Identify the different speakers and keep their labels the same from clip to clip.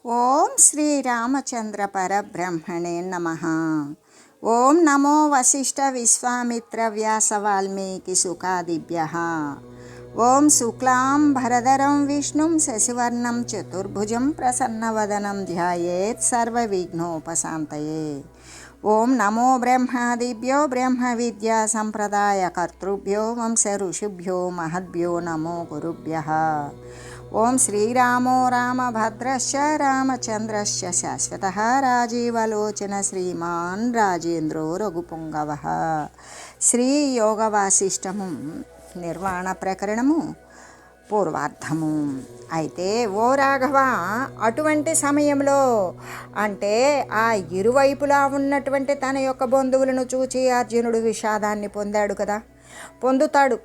Speaker 1: ఓం శ్రీరామచంద్ర పరబ్రహ్మణే నమః. ఓం నమో వశిష్ఠ విశ్వామిత్ర వ్యాస వాల్మీకి సుఖాదిభ్యః. ఓం శుక్లాం భరధరం విష్ణుం శశివర్ణం చతుర్భుజం ప్రసన్నవదనం ధ్యాయేత్ సర్వవిఘ్నోపశాంతయే. ఓం నమో బ్రహ్మాదిభ్యో బ్రహ్మ విద్యా సంప్రదాయ కర్తృభ్యో వంశ ఋషిభ్యో మహద్భ్యో నమో గురుభ్యః. ఓం శ్రీరామో రామభద్రశ్చ రామచంద్రశ్చ శాశ్వతః రాజీవలోచన శ్రీమాన్ రాజేంద్రో రఘుపుంగవః. శ్రీ యోగ వాసిష్టము నిర్వాణ ప్రకరణము పూర్వార్థము. అయితే ఓ రాఘవ, అటువంటి సమయంలో అంటే ఆ ఇరువైపులా ఉన్నటువంటి తన యొక్క బంధువులను చూచి అర్జునుడు విషాదాన్ని పొందాడు కదా, పొందుతాడు.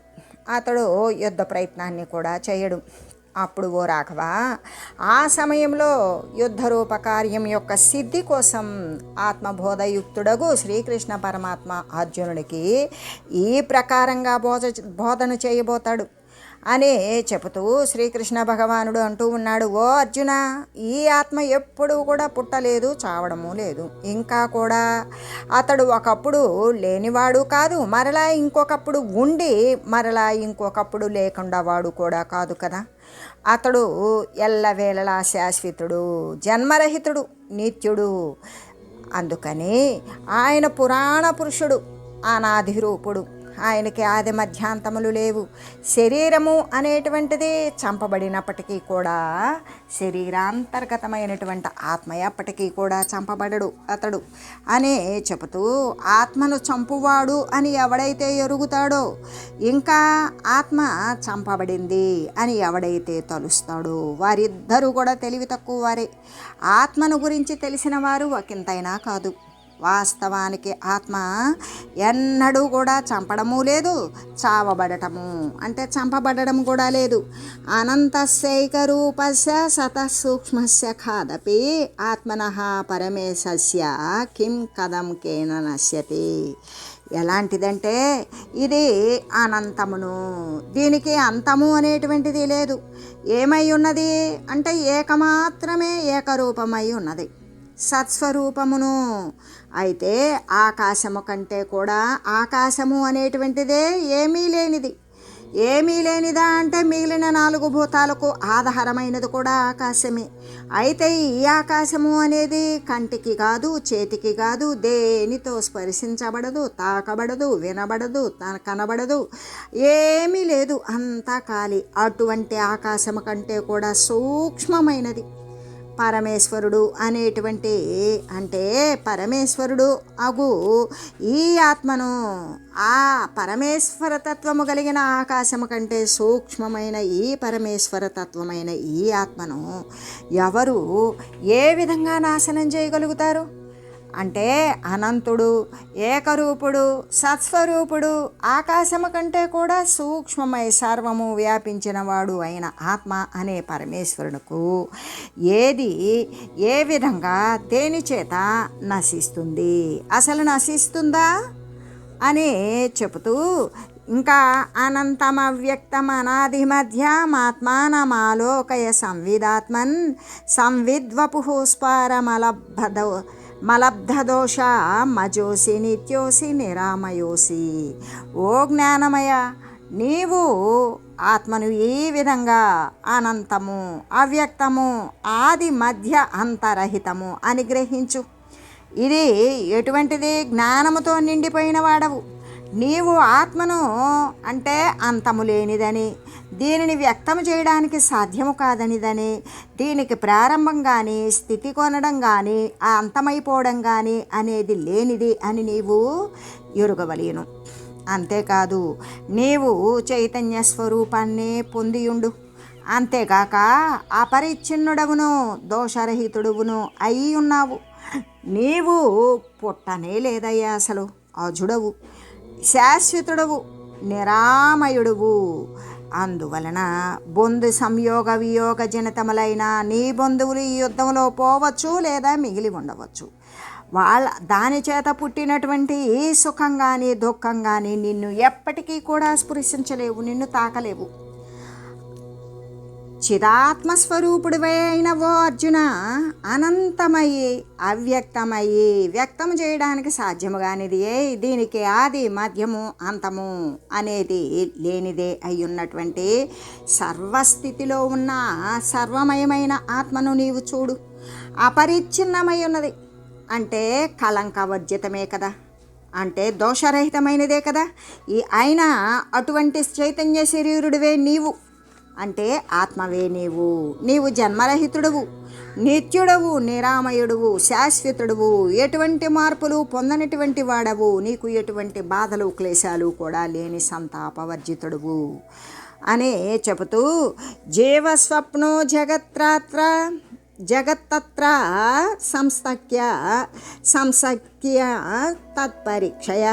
Speaker 1: అతడు యుద్ధ ప్రయత్నాన్ని కూడా చేయడు. అప్పుడు ఓ రాఘవ, ఆ సమయంలో యుద్ధరూప కార్యం యొక్క సిద్ధి కోసం ఆత్మబోధయుక్తుడగు శ్రీకృష్ణ పరమాత్మ అర్జునుడికి ఈ ప్రకారంగా బోధన చేయబోతాడు అని చెబుతూ శ్రీకృష్ణ భగవానుడు అంటూ ఉన్నాడు, ఓ అర్జున, ఈ ఆత్మ ఎప్పుడూ కూడా పుట్టలేదు, చావడము లేదు. ఇంకా కూడా అతడు ఒకప్పుడు లేనివాడు కాదు, మరలా ఇంకొకప్పుడు ఉండి మరలా ఇంకొకప్పుడు లేకుండా వాడు కూడా కాదు కదా. అతడు ఎల్లవేళలా శాశ్వతుడు, జన్మరహితుడు, నిత్యుడు. అందుకని ఆయన పురాణ పురుషుడు, అనాది రూపుడు. ఆయనకి ఆది మధ్యాంతములు లేవు. శరీరము అనేటువంటిది చంపబడినప్పటికీ కూడా శరీరాంతర్గతమైనటువంటి ఆత్మ ఎప్పటికీ కూడా చంపబడడు అతడు అని చెబుతూ, ఆత్మను చంపువాడు అని ఎవడైతే ఎరుగుతాడో, ఇంకా ఆత్మ చంపబడింది అని ఎవడైతే తలుస్తాడో, వారిద్దరూ కూడా తెలివి తక్కువ వారే. ఆత్మను గురించి తెలిసిన వారు ఒకంతైనా కాదు. వాస్తవానికి ఆత్మ ఎన్నడూ కూడా చంపడము లేదు, చావబడటము అంటే చంపబడడం కూడా లేదు. అనంతస్యైక రూపస్య సతసూక్ష్మస్య ఖాదపి ఆత్మనః పరమేశస్య కిం కథం కేన నశ్యతి. ఎలాంటిదంటే ఇది అనంతమును, దీనికి అంతము అనేటువంటిది లేదు. ఏమై ఉన్నది అంటే ఏకమాత్రమే ఏకరూపమై ఉన్నది, సత్స్వరూపమును. అయితే ఆకాశము కంటే కూడా ఆకాశము అనేటువంటిదే ఏమీ లేనిది. ఏమీ లేనిదా అంటే మిగిలిన 4 భూతాలకు ఆధారమైనది కూడా ఆకాశమే. అయితే ఈ ఆకాశము అనేది కంటికి కాదు, చేతికి కాదు, దేనితో స్పర్శించబడదు, తాకబడదు, వినబడదు, కనబడదు, ఏమీ లేదు, అంతా ఖాళీ. అటువంటి ఆకాశము కంటే కూడా సూక్ష్మమైనది పరమేశ్వరుడు అనేటువంటి, అంటే పరమేశ్వరుడు అగు ఈ ఆత్మను, ఆ పరమేశ్వర తత్వము కలిగిన ఆకాశము కంటే సూక్ష్మమైన ఈ పరమేశ్వర తత్వమైన ఈ ఆత్మను ఎవరు ఏ విధంగా నాశనం చేయగలుగుతారు అంటే, అనంతుడు, ఏకరూపుడు, సత్స్వరూపుడు, ఆకాశము కంటే కూడా సూక్ష్మమై సర్వము వ్యాపించిన వాడు అయిన ఆత్మ అనే పరమేశ్వరుడుకు ఏది ఏ విధంగా దేని చేత నశిస్తుంది, అసలు నశిస్తుందా అని చెబుతూ ఇంకా, అనంతమవ్యక్తం అనాది మధ్యమాత్మానమాలోకయ సంవిదాత్మన్ సంవిద్వపు మలబ్ధదోష మజోసి నిత్యోసి నిరామయోసి. ఓ జ్ఞానమయ, నీవు ఆత్మను ఈ విధంగా అనంతము, అవ్యక్తము, ఆది మధ్య అంతరహితము అని గ్రహించు. ఇది ఎటువంటిది? జ్ఞానముతో నిండిపోయిన వాడవు నీవు. ఆత్మను అంటే అంతము లేనిదని, దీనిని వ్యక్తం చేయడానికి సాధ్యము కాదనిదని, దీనికి ప్రారంభం కానీ స్థితి కొనడం కానీ అంతమైపోవడం కానీ అనేది లేనిది అని నీవు ఎరుగవలేను. అంతేకాదు, నీవు చైతన్య స్వరూపాన్నే పొందియుండు. అంతేగాక అపరిచ్ఛిన్నుడవును, దోషరహితుడువును అయి ఉన్నావు. నీవు పుట్టనే లేదయ్యా, అసలు అజుడవు, శాశ్వతుడవు, నిరామయుడువు. అందువలన బంధు సంయోగ వియోగ జనితములైన నీ బంధువులు ఈ యుద్ధంలో పోవచ్చు లేదా మిగిలి ఉండవచ్చు. దాని చేత పుట్టినటువంటి సుఖం కానీ దుఃఖం కానీ నిన్ను ఎప్పటికీ కూడా స్పృశించలేవు, నిన్ను తాకలేవు. చిదాత్మస్వరూపుడివే అయిన ఓ అర్జున, అనంతమయ్యి అవ్యక్తమయ్యి వ్యక్తం చేయడానికి సాధ్యము కానిది దీనికి ఆది మధ్యము అంతము అనేది లేనిదే అయ్యున్నటువంటి సర్వస్థితిలో ఉన్న సర్వమయమైన ఆత్మను నీవు చూడు. అపరిచ్ఛిన్నమై ఉన్నది అంటే కళంకవర్జితమే కదా, అంటే దోషరహితమైనదే కదా. అయినా అటువంటి చైతన్య శరీరుడివే నీవు, అంటే ఆత్మవే నీవు జన్మరహితుడవు, నిత్యుడవు, నిరామయుడువు, శాశ్వతుడువు, ఎటువంటి మార్పులు పొందనటువంటి వాడవు, నీకు ఎటువంటి బాధలు క్లేశాలు కూడా లేని సంతాపవర్జితుడువు అని చెబుతూ జీవస్వప్నో జగత్తత్ర సంసఖ్య తత్పరీక్షయ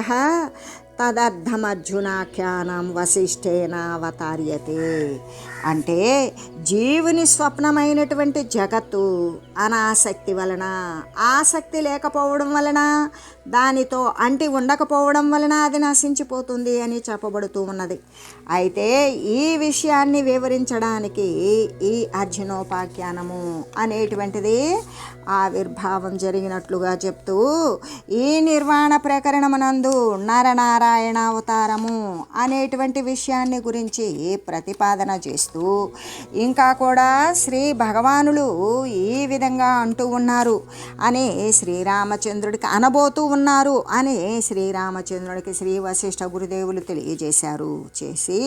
Speaker 1: తదర్థమర్జునాఖ్యానం వశిష్ఠేన అవతార్యతే. అంటే జీవుని స్వప్నమైనటువంటి జగత్తు అనాసక్తి వలన, ఆసక్తి లేకపోవడం వలన, దానితో అంటి ఉండకపోవడం వలన అది నశించిపోతుంది అని చెప్పబడుతూ ఉన్నది. అయితే ఈ విషయాన్ని వివరించడానికి ఈ అర్జునోపాఖ్యానము అనేటువంటిది ఆవిర్భావం జరిగినట్లుగా చెప్తూ ఈ నిర్వాణ ప్రకరణమునందు నరనారాయణ అవతారము అనేటువంటి విషయాన్ని గురించి ప్రతిపాదన చేస్తూ ఇంకా కూడా శ్రీ భగవానులు ఈ విధంగా అంటూ ఉన్నారు అని శ్రీరామచంద్రుడికి అనబోతూ ఉన్నారు అని శ్రీరామచంద్రుడికి శ్రీ వశిష్ఠ గురుదేవులు తెలియజేశారు. చేసి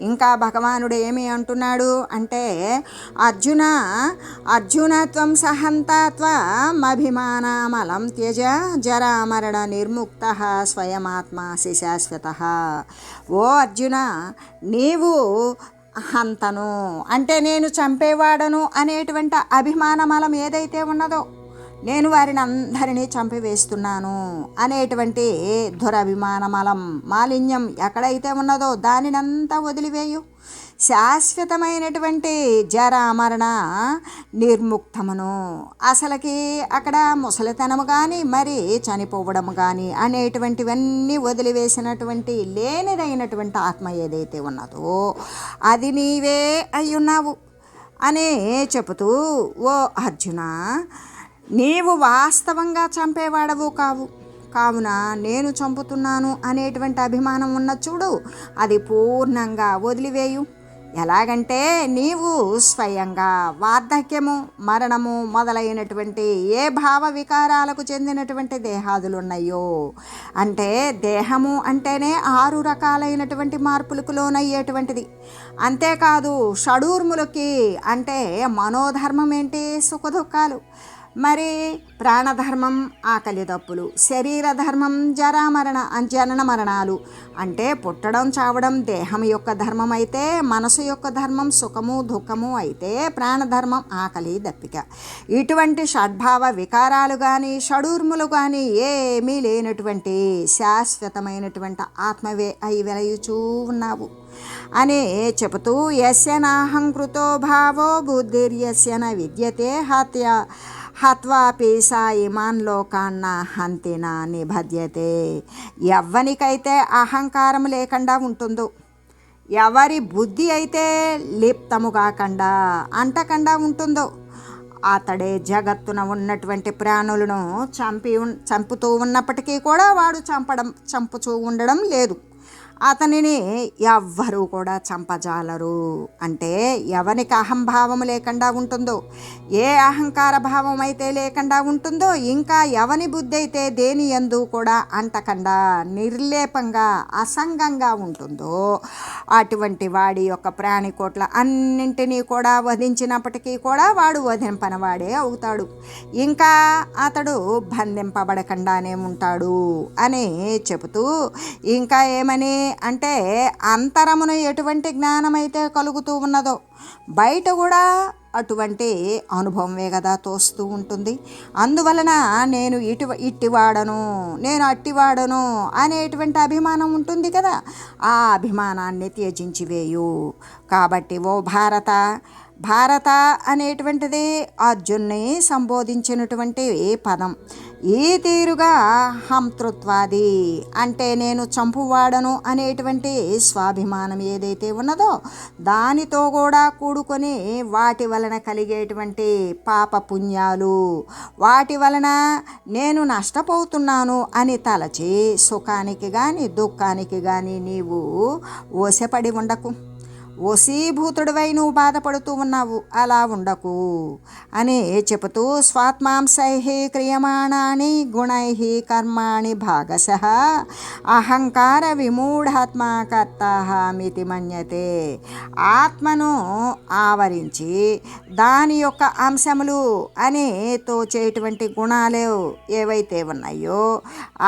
Speaker 1: ఇంకా భగవానుడు ఏమి అంటున్నాడు అంటే, అర్జునత్వం సహంతత్వమభిమానమలం త్యజ జరామరణ నిర్ముక్త స్వయమాత్మాసి శాశ్వత. ఓ అర్జున, నీవు హంతను అంటే నేను చంపేవాడను అనేటువంటి అభిమానమలం ఏదైతే ఉన్నదో, నేను వారిని అందరినీ చంపివేస్తున్నాను అనేటువంటి దురభిమానమలం మాలిన్యం ఎక్కడైతే ఉన్నదో దానినంతా వదిలివేయు. శాశ్వతమైనటువంటి జరామరణ నిర్ముక్తమును, అసలుకి అక్కడ ముసలితనము కానీ మరి చనిపోవడము కానీ అనేటువంటివన్నీ వదిలివేసినటువంటి లేనిదైనటువంటి ఆత్మ ఏదైతే ఉన్నదో అది నీవే అయ్యున్నావు అనే చెబుతూ, ఓ అర్జున, నీవు వాస్తవంగా చంపేవాడవు కావున నేను చంపుతున్నాను అనేటువంటి అభిమానం ఉన్న చూడు, అది పూర్ణంగా వదిలివేయు. ఎలాగంటే నీవు స్వయంగా వార్ధక్యము, మరణము మొదలైనటువంటి ఏ భావ వికారాలకు చెందినటువంటి దేహాదులు ఉన్నాయో, అంటే దేహము అంటేనే 6 రకాలైనటువంటి మార్పులకు లోనయ్యేటువంటిది. అంతేకాదు షడూర్ములకి అంటే మనోధర్మం ఏంటి, సుఖదుఖాలు, మరి ప్రాణధర్మం ఆకలి దప్పులు, శరీర ధర్మం జనన మరణాలు అంటే పుట్టడం చావడం దేహం యొక్క ధర్మం అయితే, మనసు యొక్క ధర్మం సుఖము దుఃఖము అయితే, ప్రాణధర్మం ఆకలి దప్పిక. ఇటువంటి షడ్భావ వికారాలు కానీ షడూర్ములు కానీ ఏమీ లేనటువంటి శాశ్వతమైనటువంటి ఆత్మవే అయి వెలయుచూ ఉన్నావు అని చెబుతూ, యస్య నాహంకృతో భావో బుద్ధిర్యస్య న విద్యతే హత్వాపి సా ఇమాన్ లోకాన్న హంతిన నిబధ్యతే. ఎవ్వనికైతే అహంకారం లేకుండా ఉంటుందో, ఎవరి బుద్ధి అయితే లిప్తము కాకుండా అంటకుండా ఉంటుందో, అతడే జగత్తున ఉన్నటువంటి ప్రాణులను చంపుతూ ఉన్నప్పటికీ కూడా వాడు చంపుతూ ఉండడం లేదు. అతనిని ఎవ్వరూ కూడా చంపజాలరు. అంటే ఎవరికి అహంభావం లేకుండా ఉంటుందో, ఏ అహంకార భావం అయితే లేకుండా ఉంటుందో, ఇంకా ఎవని బుద్ధి అయితే దేని యందు కూడా అంటకుండా నిర్లేపంగా అసంగంగా ఉంటుందో, అటువంటి వాడి యొక్క ప్రాణికోట్ల అన్నింటినీ కూడా వధించినప్పటికీ కూడా వాడు వధింపనవాడే అవుతాడు. ఇంకా అతడు బంధింపబడకుండానే ఉంటాడు అని చెబుతూ, ఇంకా ఏమని అంటే, అంతరమున ఎటువంటి జ్ఞానమైతే కలుగుతూ ఉన్నదో బయట కూడా అటువంటి అనుభవమే కదా తోస్తూ ఉంటుంది. అందువలన నేను ఇట్టివాడను, నేను అట్టివాడను అనేటువంటి అభిమానం ఉంటుంది కదా, ఆ అభిమానాన్ని త్యజించివేయు. కాబట్టి ఓ భారత, భారత అనేటువంటిది అర్జున్ని సంబోధించినటువంటి పదం. ఈ తీరుగా హంతృత్వాది అంటే నేను చంపువాడను అనేటువంటి స్వాభిమానం ఏదైతే ఉన్నదో దానితో కూడా కూడుకొని వాటి వలన కలిగేటువంటి పాపపుణ్యాలు, వాటి వలన నేను నష్టపోతున్నాను అని తలచి సుఖానికి కానీ దుఃఖానికి కానీ నీవు ఓసెపడి ఉండకు. వశీభూతుడివై నువ్వు బాధపడుతూ ఉన్నావు, అలా ఉండకు అని చెబుతూ స్వాత్మాంసై క్రియమాణాని గుణై కర్మాణి భాగశః అహంకార విమూఢాత్మ కర్తాహమితి మన్యతే. ఆత్మను ఆవరించి దాని యొక్క అంశములు అని తోచేటువంటి గుణాలు ఏవైతే ఉన్నాయో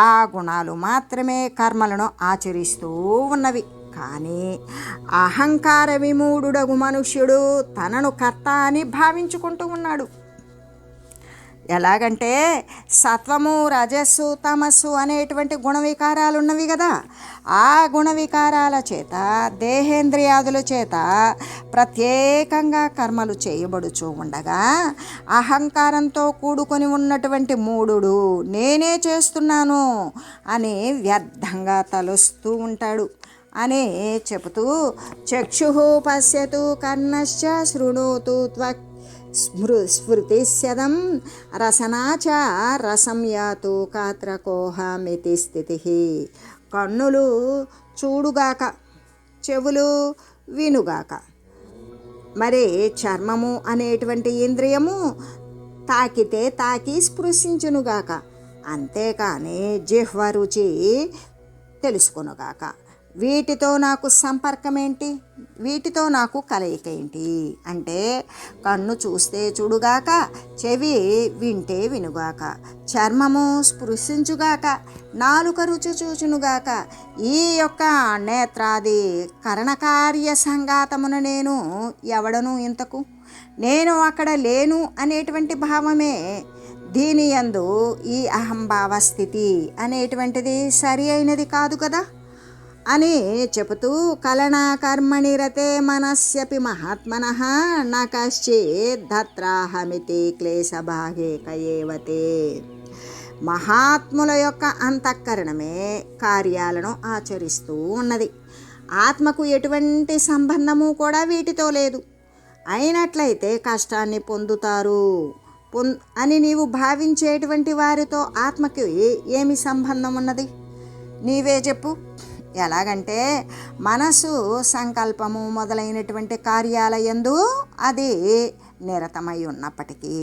Speaker 1: ఆ గుణాలు మాత్రమే కర్మలను ఆచరిస్తూ ఉన్నవి. కానీ అహంకార విమూఢుడగు మనుష్యుడు తనను కర్త అని భావించుకుంటూ ఉన్నాడు. ఎలాగంటే సత్వము, రజస్సు, తమస్సు అనేటువంటి గుణవికారాలు ఉన్నవి కదా. ఆ గుణవికారాల చేత దేహేంద్రియాదుల చేత ప్రత్యేకంగా కర్మలు చేయబడుచూ ఉండగా అహంకారంతో కూడుకొని ఉన్నటువంటి మూఢుడు నేనే చేస్తున్నాను అని వ్యర్థంగా తలుస్తూ ఉంటాడు అని చెబుతూ చక్షు పశ్యతు కర్ణశ్చ శృణోతు త్వక్ స్మృతిస్యదం రసనాచ రసం యాతు కాత్రకోహమితి స్థితి. కన్నులు చూడుగాక, చెవులు వినుగాక, మరి చర్మము అనేటువంటి ఇంద్రియము తాకితే తాకి స్పృశించునుగాక, అంతేకాని జిహ్వ రుచి తెలుసుకొనుగాక. వీటితో నాకు సంపర్కం ఏంటి, వీటితో నాకు కలయిక ఏంటి అంటే కన్ను చూస్తే చూడుగాక, చెవి వింటే వినుగాక, చర్మము స్పృశించుగాక, నాలుక రుచి చూచునుగాక. ఈ యొక్క నేత్రాది కరణకార్య సంఘాతమును నేను ఎవడను ఇంతకు, నేను అక్కడ లేను అనేటువంటి భావమే. దీని యందు ఈ అహంభావ స్థితి అనేటువంటిది సరి అయినది కాదు కదా అని చెబుతూ కలనా కర్మణి రతే మనస్యపి మహాత్మనః న కశ్చిదత్రాహమితి క్లేశభాగే కయేవతే. మహాత్ముల యొక్క అంతఃకరణమే కార్యాలను ఆచరిస్తూ ఉన్నది. ఆత్మకు ఎటువంటి సంబంధము కూడా వీటితో లేదు. అయినట్లయితే కష్టాన్ని పొందుతారు అని నీవు భావించేటువంటి వారితో ఆత్మకి ఏమి సంబంధం ఉన్నది, నీవే చెప్పు. ఎలాగంటే మనసు సంకల్పము మొదలైనటువంటి కార్యాల యందు అది నిరతమై ఉన్నప్పటికీ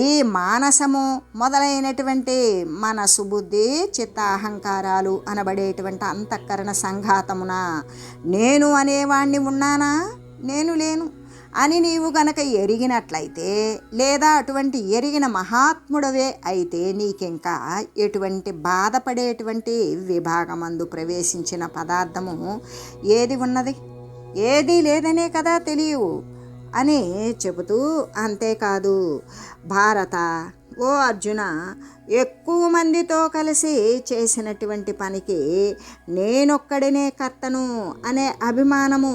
Speaker 1: ఈ మానసము మొదలైనటువంటి మనసు, బుద్ధి, చిత్త, అహంకారాలు అనబడేటువంటి అంతఃకరణ సంఘాతమున నేను అనేవాణ్ణి ఉన్నానా, నేను లేను అని నీవు గనక ఎరిగినట్లయితే, లేదా అటువంటి ఎరిగిన మహాత్ముడవే అయితే నీకింకా ఎటువంటి బాధపడేటువంటి విభాగమందు ప్రవేశించిన పదార్థము ఏది ఉన్నది, ఏదీ లేదనే కదా తెలియవు అని చెబుతూ, అంతేకాదు భారత, ఓ అర్జున, ఎక్కువ మందితో కలిసి చేసినటువంటి పనికి నేనొక్కడినే కర్తను అనే అభిమానము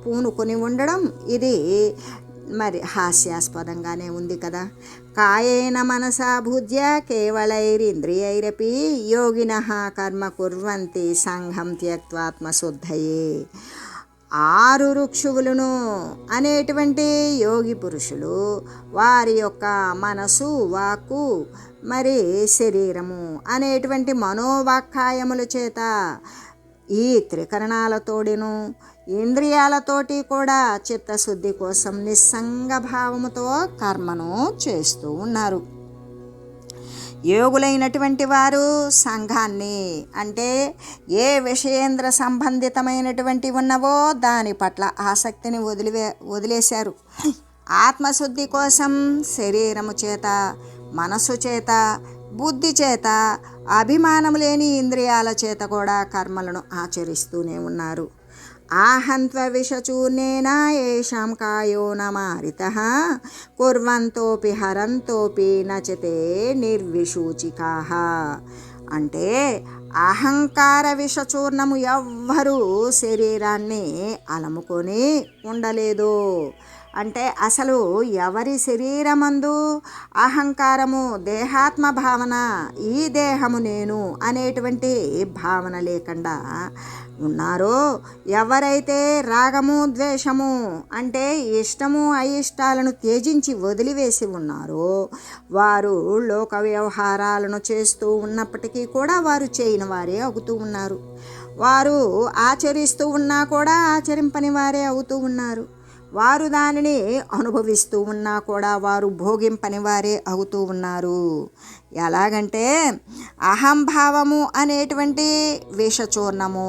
Speaker 1: పూనుకొని ఉండడం ఇది మరి హాస్యాస్పదంగానే ఉంది కదా. కాయేన మనసా భుజ్య కేవలైరింద్రియైరపి యోగినః కర్మ కుర్వంతి సంఘం త్యక్త్వాత్మశుద్ధయే. 6 రుక్షువులను అనేటువంటి యోగి పురుషులు వారి యొక్క మనసు, వాక్కు, మరి శరీరము అనేటువంటి మనోవాక్కాయముల చేత ఈ త్రికరణాలతోడిను ఇంద్రియాలతోటి కూడా చిత్తశుద్ధి కోసం నిస్సంగ భావముతో కర్మను చేస్తూ ఉన్నారు. యోగులైనటువంటి వారు సంఘాన్ని అంటే ఏ విషయేంద్ర సంబంధితమైనటువంటి ఉన్నవో దాని పట్ల ఆసక్తిని వదిలేశారు. ఆత్మశుద్ధి కోసం శరీరము చేత, మనసు చేత, బుద్ధి చేత, అభిమానం లేని ఇంద్రియాల చేత కూడా కర్మలను ఆచరిస్తూనే ఉన్నారు. ఆహంత్వ విషచూర్ణేన ఏషాం కాయో న మారితః కుర్వంతోపి హరంతోపి నచతే నిర్విశూచికాః. అంటే అహంకార విషచూర్ణము ఎవ్వరూ శరీరాన్ని అలముకొని ఉండలేదు. అంటే అసలు ఎవరి శరీరమందు అహంకారము, దేహాత్మ భావన, ఈ దేహము నేను అనేటువంటి భావన లేకుండా ఉన్నారో, ఎవరైతే రాగము ద్వేషము అంటే ఇష్టము అయిష్టాలను త్యజించి వదిలివేసి ఉన్నారో వారు లోక వ్యవహారాలను చేస్తూ ఉన్నప్పటికీ కూడా వారు చేయని వారే అవుతూ ఉన్నారు. వారు ఆచరిస్తూ ఉన్నా కూడా ఆచరింపని వారే అవుతూ ఉన్నారు. వారు దానిని అనుభవిస్తూ ఉన్నా కూడా వారు భోగింపని వారే అవుతూ ఉన్నారు. ఎలాగంటే అహంభావము అనేటువంటి విషచూర్ణము,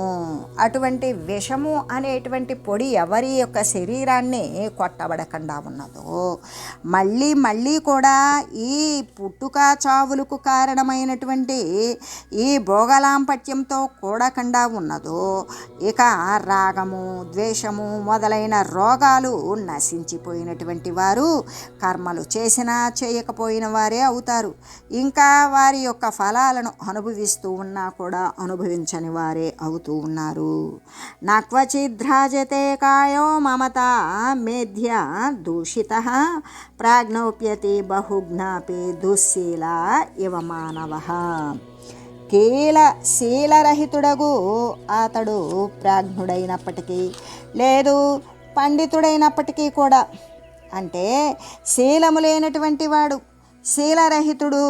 Speaker 1: అటువంటి విషము అనేటువంటి పొడి ఎవరి యొక్క శరీరాన్ని కొట్టబడకుండా ఉన్నదో, మళ్ళీ మళ్ళీ కూడా ఈ పుట్టుక చావులకు కారణమైనటువంటి ఈ భోగలాంపత్యంతో కూడకుండా ఉన్నదో, ఇక రాగము ద్వేషము మొదలైన రోగాలు నశించిపోయినటువంటి వారు కర్మలు చేసినా చేయకపోయిన వారే అవుతారు. ఇంకా వారి యొక్క ఫలాలను అనుభవిస్తూ ఉన్నా కూడా అనుభవించని వారే అవుతూ ఉన్నారు. నక్వచిద్రాజతే కాయో మమత మేధ్య దూషిత ప్రాజ్ఞోప్యతి బహుజ్ఞాపి దుశ్శీల ఇవ మానవ. శీలరహితుడగు అతడు ప్రాజ్ఞుడైనప్పటికీ లేదు పండితుడైనప్పటికీ కూడా, అంటే శీలము లేనటువంటి వాడు, శీలరహితుడు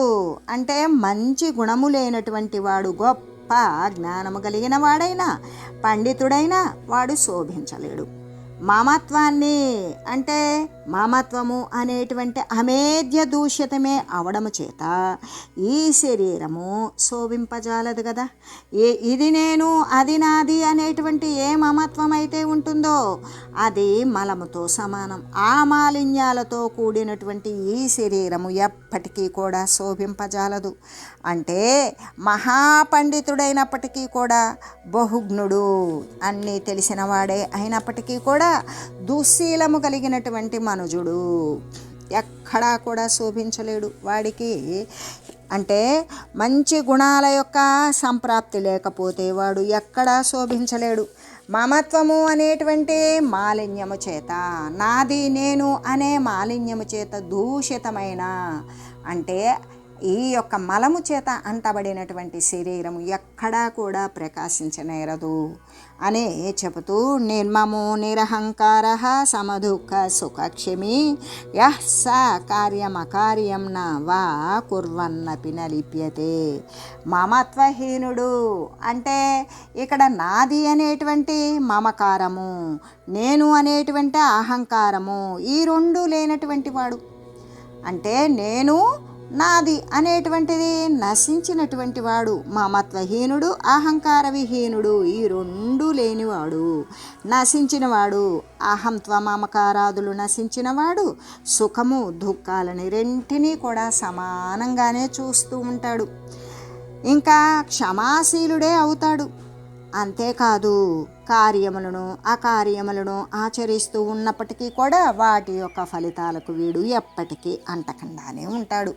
Speaker 1: అంటే మంచి గుణము లేనటువంటి వాడు, గొప్ప జ్ఞానము కలిగిన వాడైనా పండితుడైనా వాడు శోభించలేడు. మమత్వాన్ని అంటే మమత్వము అనేటువంటి అమేధ్య దూషితమే అవడము చేత ఈ శరీరము శోభింపజాలదు కదా. ఇది నేను అది నాది అనేటువంటి ఏ మమత్వం అయితే ఉంటుందో అది మలముతో సమానం. ఆ మాలిన్యాలతో కూడినటువంటి ఈ శరీరము ఎప్పటికీ కూడా శోభింపజాలదు. అంటే మహాపండితుడైనప్పటికీ కూడా, బహుజ్ఞుడు అన్నీ తెలిసిన వాడే అయినప్పటికీ కూడా దుశ్శీలము కలిగినటువంటి మనుజుడు ఎక్కడా కూడా శోభించలేడు. వాడికి అంటే మంచి గుణాల యొక్క సంప్రాప్తి లేకపోతే వాడు ఎక్కడా శోభించలేడు. మమత్వము అనేటువంటి మాలిన్యము చేత, నాది నేను అనే మాలిన్యము చేత దూషితమైన అంటే ఈ యొక్క మలము చేత అంటబడినటువంటి శరీరము ఎక్కడా కూడా ప్రకాశించనేరదు అని చెబుతూ, నిర్మమో నిరహంకార సమదుఃఖ సుఖక్షమి యః స కార్యమకార్యం న వా కుర్వన్నపి న లిప్యతే. మమత్వహీనుడు అంటే ఇక్కడ నాది అనేటువంటి మమకారము, నేను అనేటువంటి అహంకారము, ఈ రెండు లేనటువంటి వాడు. అంటే నేను నాది అనేటువంటిది నశించినటువంటి వాడు మమత్వహీనుడు, అహంకార విహీనుడు, ఈ రెండు లేనివాడు, నశించినవాడు. అహంత్వ మమకారాదులు నశించినవాడు సుఖము దుఃఖాలని రెంటినీ కూడా సమానంగానే చూస్తూ ఉంటాడు. ఇంకా క్షమాశీలుడే అవుతాడు. అంతేకాదు కార్యములను అకార్యములను ఆచరిస్తూ ఉన్నప్పటికీ కూడా వాటి యొక్క ఫలితాలకు వీడు ఎప్పటికీ అంటకుండానే ఉంటాడు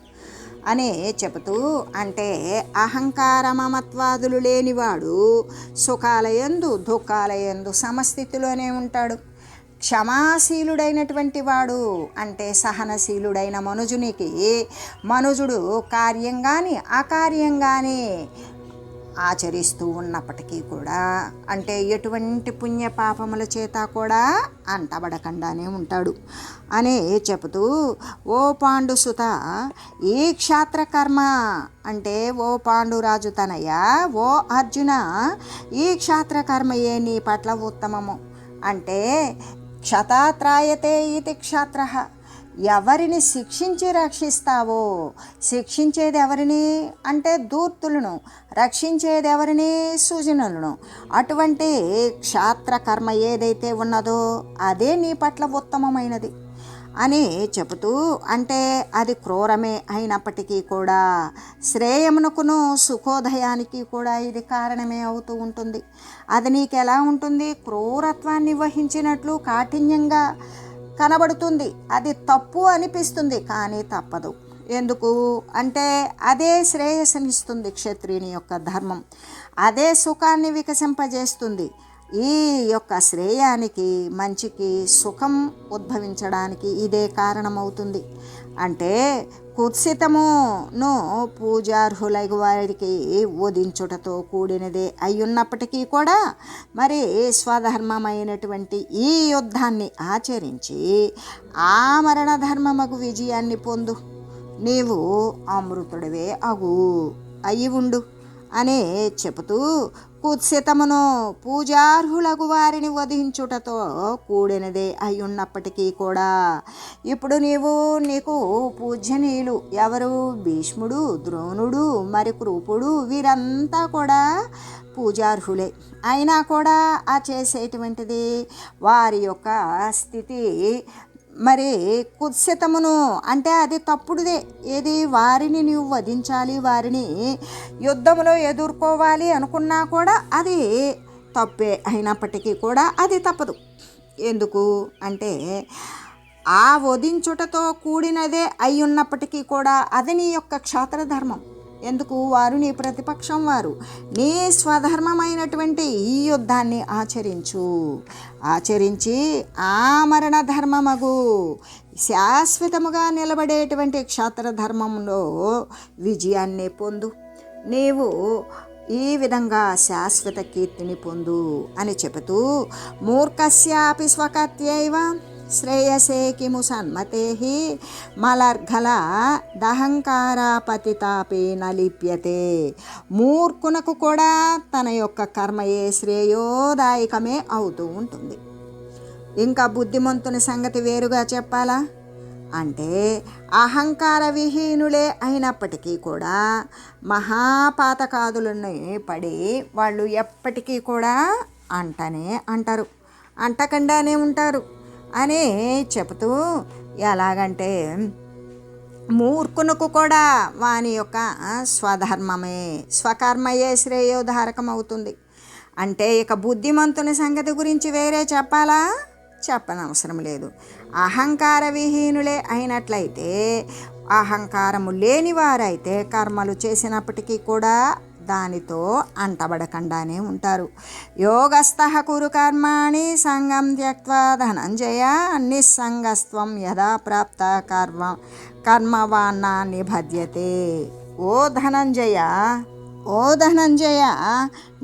Speaker 1: అని చెబుతూ, అంటే అహంకార మమత్వాదులు లేనివాడు సుఖాలయందు దుఃఖాలయందు సమస్థితిలోనే ఉంటాడు. క్షమాశీలుడైనటువంటి వాడు అంటే సహనశీలుడైన మనుజునికి, మనుజుడు కార్యం కానీ అకార్యం కానీ ఆచరిస్తూ ఉన్నప్పటికీ కూడా అంటే ఎటువంటి పుణ్యపాపముల చేత కూడా అంటబడకుండానే ఉంటాడు అని చెబుతూ, ఓ పాండుసుత ఈ క్షాత్రకర్మ అంటే ఓ పాండురాజు తనయ, ఓ అర్జున ఈ క్షాత్రకర్మయే నీ పట్ల ఉత్తమము. అంటే క్షతాత్రాయతే ఇది క్షాత్ర, ఎవరిని శిక్షించి రక్షిస్తావో, శిక్షించేది ఎవరిని అంటే ధూర్తులను, రక్షించేది ఎవరిని సుజనులను, అటువంటి క్షాత్రకర్మ ఏదైతే ఉన్నదో అదే నీ పట్ల ఉత్తమమైనది అని చెబుతూ, అంటే అది క్రూరమే అయినప్పటికీ కూడా శ్రేయమునకును సుఖోదయానికి కూడా ఇది కారణమే అవుతూ ఉంటుంది. అది నీకు ఎలా ఉంటుంది? క్రూరత్వాన్ని వహించినట్లు కాఠిన్యంగా కనబడుతుంది. అది తప్పు అనిపిస్తుంది కానీ తప్పదు. ఎందుకు అంటే అదే శ్రేయస్సునిస్తుంది, క్షత్రియుని యొక్క ధర్మం అదే సుఖాన్ని వికసింపజేస్తుంది, ఈ యొక్క శ్రేయానికి, మంచికి, సుఖం ఉద్భవించడానికి ఇదే కారణమవుతుంది. అంటే కుత్సితమును పూజార్హులగు వారికి వధించుటతో కూడినదే అయ్యున్నప్పటికీ కూడా మరి స్వధర్మమైనటువంటి ఈ యుద్ధాన్ని ఆచరించి ఆ మరణ ధర్మమగు విజయాన్ని పొందు, నీవు అమృతుడివే అయి ఉండు అనే చెబుతూ కుత్సితమును పూజార్హులగు వారిని వధించుటతో కూడినదే అయ్యున్నప్పటికీ కూడా ఇప్పుడు నీకు పూజ్యనీయులు ఎవరు? భీష్ముడు, ద్రోణుడు, మరి కృపుడు, వీరంతా కూడా పూజార్హులే. అయినా కూడా ఆ చేసేటువంటిది వారి యొక్క స్థితి మరి కుత్సితమును అంటే అది తప్పుడుదే. ఏది? వారిని నీవు వధించాలి, వారిని యుద్ధంలో ఎదుర్కోవాలి అనుకున్నా కూడా అది తప్పే. అయినప్పటికీ కూడా అది తప్పదు. ఎందుకు అంటే ఆ వధించుటతో కూడినదే అయి ఉన్నప్పటికీ కూడా అది నీ యొక్క క్షాత్రధర్మం. ఎందుకు? వారు నీ ప్రతిపక్షం, వారు నీ స్వధర్మమైనటువంటి ఈ యుద్ధాన్ని ఆచరించి ఆ మరణ ధర్మమగు శాశ్వతముగా నిలబడేటువంటి క్షాత్రధర్మంలో విజయాన్ని పొందు, నీవు ఈ విధంగా శాశ్వత కీర్తిని పొందు అని చెబుతూ మూర్ఖస్యాపి స్వకత్యైవ శ్రేయసే కిము సన్మతే మలర్ఘల దహంకారాపతితాపి నలిప్యతే. మూర్ఖునకు కూడా తన యొక్క కర్మయే శ్రేయోదాయకమే అవుతూ ఉంటుంది. ఇంకా బుద్ధిమంతుని సంగతి వేరుగా చెప్పాలా అంటే అహంకార విహీనులే అయినప్పటికీ కూడా మహాపాతకాదులని పడి వాళ్ళు ఎప్పటికీ కూడా అంటారు, అంటకుండానే ఉంటారు అని చెబుతూ ఎలాగంటే మూర్ఖునకు కూడా వాని యొక్క స్వధర్మమే, స్వకర్మయే శ్రేయోధారకం అవుతుంది. అంటే ఇక బుద్ధిమంతుని సంగతి గురించి వేరే చెప్పాలా? చెప్పనవసరం లేదు. అహంకార విహీనులే అయినట్లయితే, అహంకారము లేని వారైతే కర్మలు చేసినప్పటికీ కూడా దానితో అంటబడకుండానే ఉంటారు. యోగస్థః కురు కర్మాణి సంగం త్యక్త్వా ధనంజయ నిస్సంగస్త్వం యదా ప్రాప్త కర్మవాన్నా నిబధ్యతే. ఓ ధనంజయ,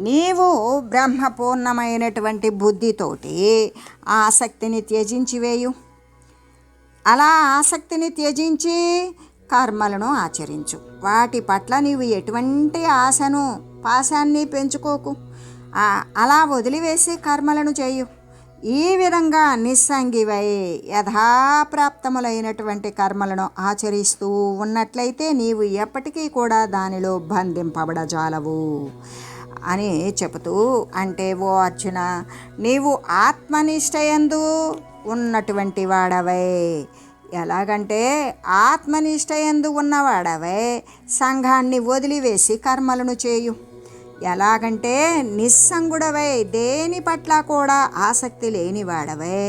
Speaker 1: నీవు బ్రహ్మపూర్ణమైనటువంటి బుద్ధితోటి ఆసక్తిని త్యజించివేయు. అలా ఆసక్తిని త్యజించి కర్మలను ఆచరించు. వాటి పట్ల నీవు ఎటువంటి పాశాన్ని పెంచుకోకు. అలా వదిలివేసి కర్మలను చేయు. ఈ విధంగా నిస్సంగివై యథాప్రాప్తములైనటువంటి కర్మలను ఆచరిస్తూ ఉన్నట్లయితే నీవు ఎప్పటికీ కూడా దానిలో బంధింపబడజాలవు అని చెబుతూ, అంటే ఓ అర్జున, నీవు ఆత్మనిష్టయందు ఉన్నటువంటి వాడవై. ఎలాగంటే ఆత్మనిష్టయందు ఉన్నవాడవై సంఘాన్ని వదిలివేసి కర్మలను చేయు. ఎలాగంటే నిస్సంగుడవై దేని పట్ల కూడా ఆసక్తి లేనివాడవై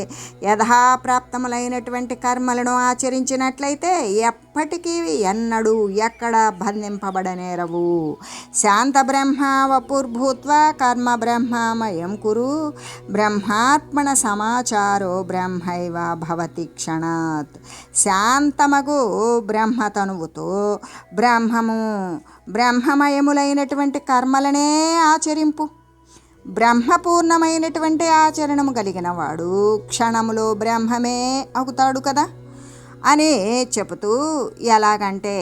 Speaker 1: యథాప్రాప్తములైనటువంటి కర్మలను ఆచరించినట్లయితే ఎప్పటికీ ఎన్నడూ ఎక్కడ బంధింపబడనేరవు. శాంత బ్రహ్మ వపుర్భూత్వా కర్మ బ్రహ్మమయం కురు బ్రహ్మాత్మన సమాచారో బ్రహ్మైవ భవతి క్షణాత్. శాంతమగు బ్రహ్మతనువుతో బ్రహ్మమయములైనటువంటి కర్మలనే ఆచరింపు. బ్రహ్మపూర్ణమైనటువంటి ఆచరణము కలిగిన వాడు క్షణములో బ్రహ్మమే అవుతాడు కదా అని చెబుతూ, ఎలాగంటే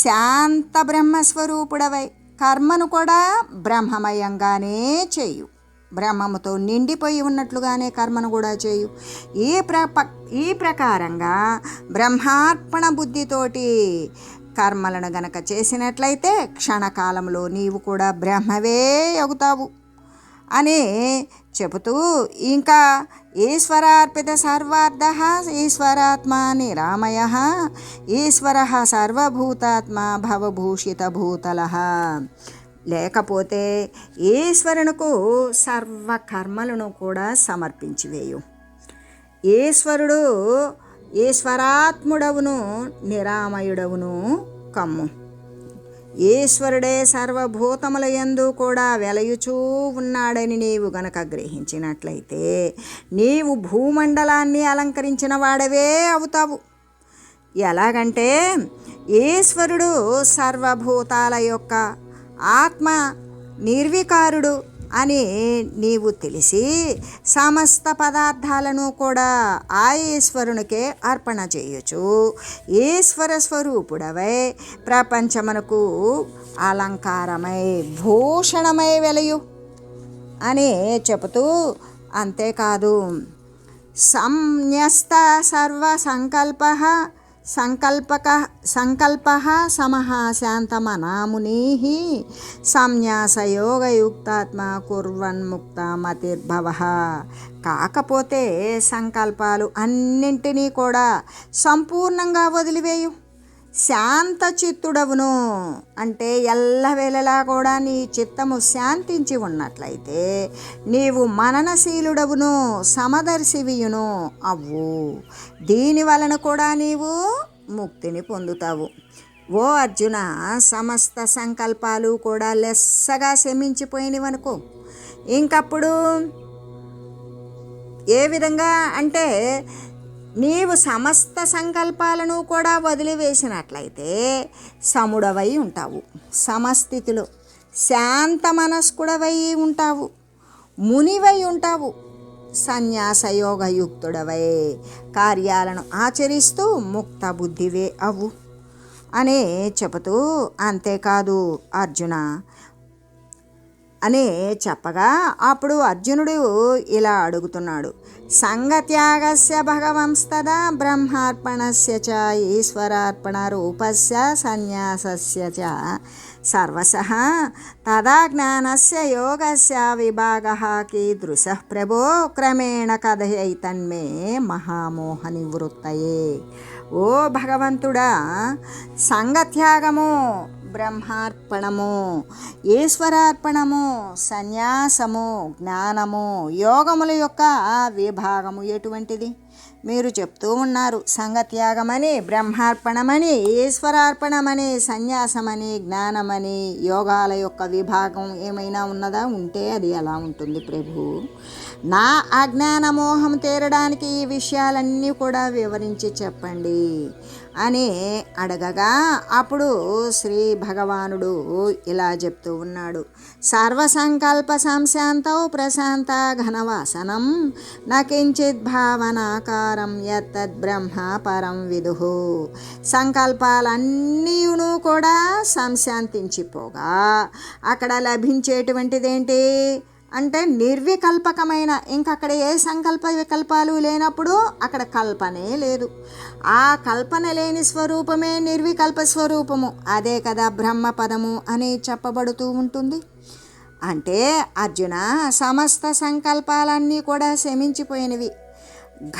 Speaker 1: శాంత బ్రహ్మస్వరూపుడవై కర్మను కూడా బ్రహ్మమయంగానే చేయు. బ్రహ్మముతో నిండిపోయి ఉన్నట్లుగానే కర్మను కూడా చేయు. ఈ ప్రకారంగా బ్రహ్మార్పణ బుద్ధితోటి కర్మలను గనక చేసినట్లయితే క్షణకాలంలో నీవు కూడా బ్రహ్మవే అవుతావు అని చెబుతూ, ఇంకా ఈశ్వరార్పిత సర్వార్థ ఈశ్వరాత్మా నిరామయ ఈశ్వర సర్వభూతాత్మ భవభూషిత భూతల. లేకపోతే ఈశ్వరునికు సర్వకర్మలను కూడా సమర్పించివేయు. ఈశ్వరుడు ఈశ్వరాత్ముడవును నిరామయుడవును కమ్ము. ఈశ్వరుడే సర్వభూతముల యందు కూడా వెలయుచూ ఉన్నాడని నీవు గనక గ్రహించినట్లయితే నీవు భూమండలాన్ని అలంకరించిన వాడవే అవుతావు. ఎలాగంటే ఈశ్వరుడు సర్వభూతాల యొక్క ఆత్మ నిర్వికారుడు అని నీవు తెలిసి సమస్త పదార్థాలను కూడా ఆ ఈశ్వరునికే అర్పణ చేయొచ్చు. ఈశ్వర స్వరూపుడవై ప్రపంచమునకు అలంకారమై భూషణమై వెలయు అని చెబుతూ, అంతేకాదు సంన్యస్త సర్వ సంకల్ప సమః శాంతమనాముని సంన్యాసయోగయుక్తాత్మ కుర్వన్ముక్తమతిర్భవ. కాకపోతే సంకల్పాలు అన్నింటినీ కూడా సంపూర్ణంగా వదిలివేయు. శాంత చిత్తుడవును అంటే ఎల్లవేళలా కూడా నీ చిత్తము శాంతించి ఉన్నట్లయితే నీవు మననశీలుడవును సమదర్శివియును అవ్వు. దీని వలన కూడా నీవు ముక్తిని పొందుతావు. ఓ అర్జున, సమస్త సంకల్పాలు కూడా లెస్సగా శమించిపోయినవనుకో, ఇంకప్పుడు ఏ విధంగా అంటే నీవు సమస్త సంకల్పాలను కూడా వదిలివేసినట్లయితే సముడవై ఉంటావు, సమస్థితిలో శాంత మనస్కుడవై ఉంటావు, మునివై ఉంటావు, సన్యాసయోగయుక్తుడవై కార్యాలను ఆచరిస్తూ ముక్త బుద్ధివే అవ్వు అని చెబుతూ, అంతేకాదు అర్జున అని చెప్పగా అప్పుడు అర్జునుడు ఇలా అడుగుతున్నాడు, సంగత్యాగస్య భగవంస్తదా బ్రహ్మార్పణస్య చ ఈశ్వరార్పణ రూపస్య సన్యాసస్య చ సర్వశః తదా జ్ఞానస్య యోగస్య విభాగః కీదృశః ప్రభో క్రమేణ కథయైతన్మే మహామోహ నివృత్తయే. ఓ భగవంతుడా, సంగత్యాగము, బ్రహ్మార్పణము, ఈశ్వరార్పణము, సన్యాసము, జ్ఞానము, యోగముల యొక్క విభాగము ఎటువంటిది? మీరు చెప్తూ ఉన్నారు సంగత్యాగమని, బ్రహ్మార్పణమని, ఈశ్వరార్పణమని, సన్యాసమని, జ్ఞానమని, యోగాల యొక్క విభాగం ఏమైనా ఉన్నదా? ఉంటే అది ఎలా ఉంటుంది ప్రభు? నా అజ్ఞానమోహం తీరడానికి ఈ విషయాలన్నీ కూడా వివరించి చెప్పండి అని అడగగా అప్పుడు శ్రీ భగవానుడు ఇలా చెప్తూ ఉన్నాడు, సర్వసంకల్ప సంశాంతౌ ప్రశాంత ఘనవాసనం నకించిత్ భావనాకారం యత్తద్ బ్రహ్మ పరం విదుః. సంకల్పాలన్నీను కూడా సంశాంతించిపోగా అక్కడ లభించేటువంటిదేంటి అంటే నిర్వికల్పకమైన, ఇంకక్కడ ఏ సంకల్ప వికల్పాలు లేనప్పుడు అక్కడ కల్పనే లేదు. ఆ కల్పన లేని స్వరూపమే నిర్వికల్ప స్వరూపము. అదే కదా బ్రహ్మపదము అని చెప్పబడుతూ ఉంటుంది. అంటే అర్జున, సమస్త సంకల్పాలన్నీ కూడా శమించిపోయినవి,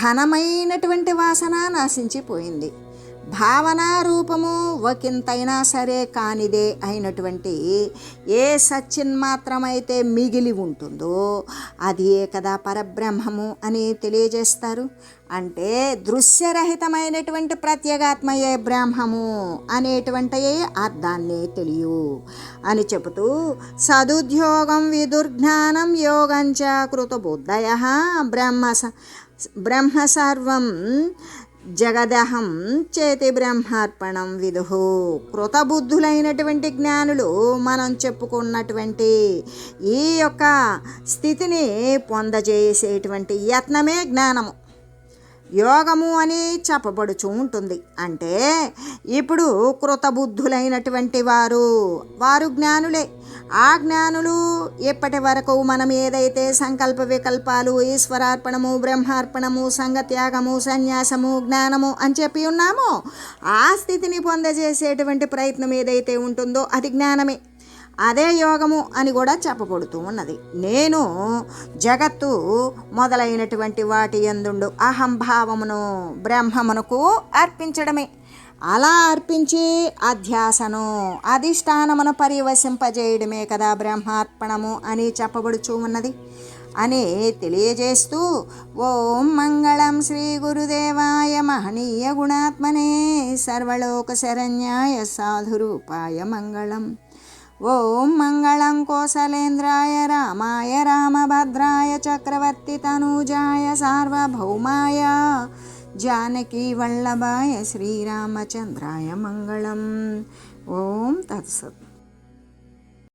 Speaker 1: ఘనమైనటువంటి వాసన నశించిపోయింది, భావన రూపము ఒకంతైనా సరే కానిదే అయినటువంటి ఏ సచ్చిన్మాత్రమైతే మిగిలి ఉంటుందో అది ఏ కదా పరబ్రహ్మము అని తెలియజేస్తారు. అంటే దృశ్యరహితమైనటువంటి ప్రత్యేగాత్మయే బ్రహ్మము అనేటువంటి అర్థాన్ని తెలియు అని చెబుతూ, సదుద్యోగం విదుర్జ్ఞానం యోగంచ కృతబుద్ధయః బ్రహ్మ సర్వం జగదహం చేతి బ్రహ్మార్పణం విదుః. కృతబుద్ధులైనటువంటి జ్ఞానులు మనం చెప్పుకున్నటువంటి ఈ యొక్క స్థితిని పొందజేసేటువంటి యత్నమే జ్ఞానము, యోగము అని చెప్పబడుచూ ఉంటుంది. అంటే ఇప్పుడు కృతబుద్ధులైనటువంటి వారు జ్ఞానులే. ఆ జ్ఞానులు ఇప్పటి వరకు మనం ఏదైతే సంకల్ప వికల్పాలు, ఈశ్వరార్పణము, బ్రహ్మార్పణము, సంగత్యాగము, సన్యాసము, జ్ఞానము అని చెప్పి ఉన్నామో ఆ స్థితిని పొందజేసేటువంటి ప్రయత్నం ఏదైతే ఉంటుందో అది జ్ఞానమే, అదే యోగము అని కూడా చెప్పబడుతూ ఉన్నది. నేను జగత్తు మొదలైనటువంటి వాటి యందుండు అహంభావమును బ్రహ్మమునకు అర్పించడమే. అలా అర్పించి అధ్యాసను, అధిష్టానమును పరివశింపజేయడమే కదా బ్రహ్మార్పణము అని చెప్పబడుచూ ఉన్నది. అని తెలియజేస్తూ ఓం మంగళం శ్రీ గురుదేవాయ మహనీయ గుణాత్మనే సర్వలోక శరణ్యాయ సాధురూపాయ మంగళం. ఓం మంగళం కోసలేంద్రాయ రామాయ రామభద్రాయ చక్రవర్తి తనూజాయ సార్వభౌమాయ జానకీ వల్లభాయ శ్రీరామచంద్రాయ మంగళం. ఓం తత్సత్.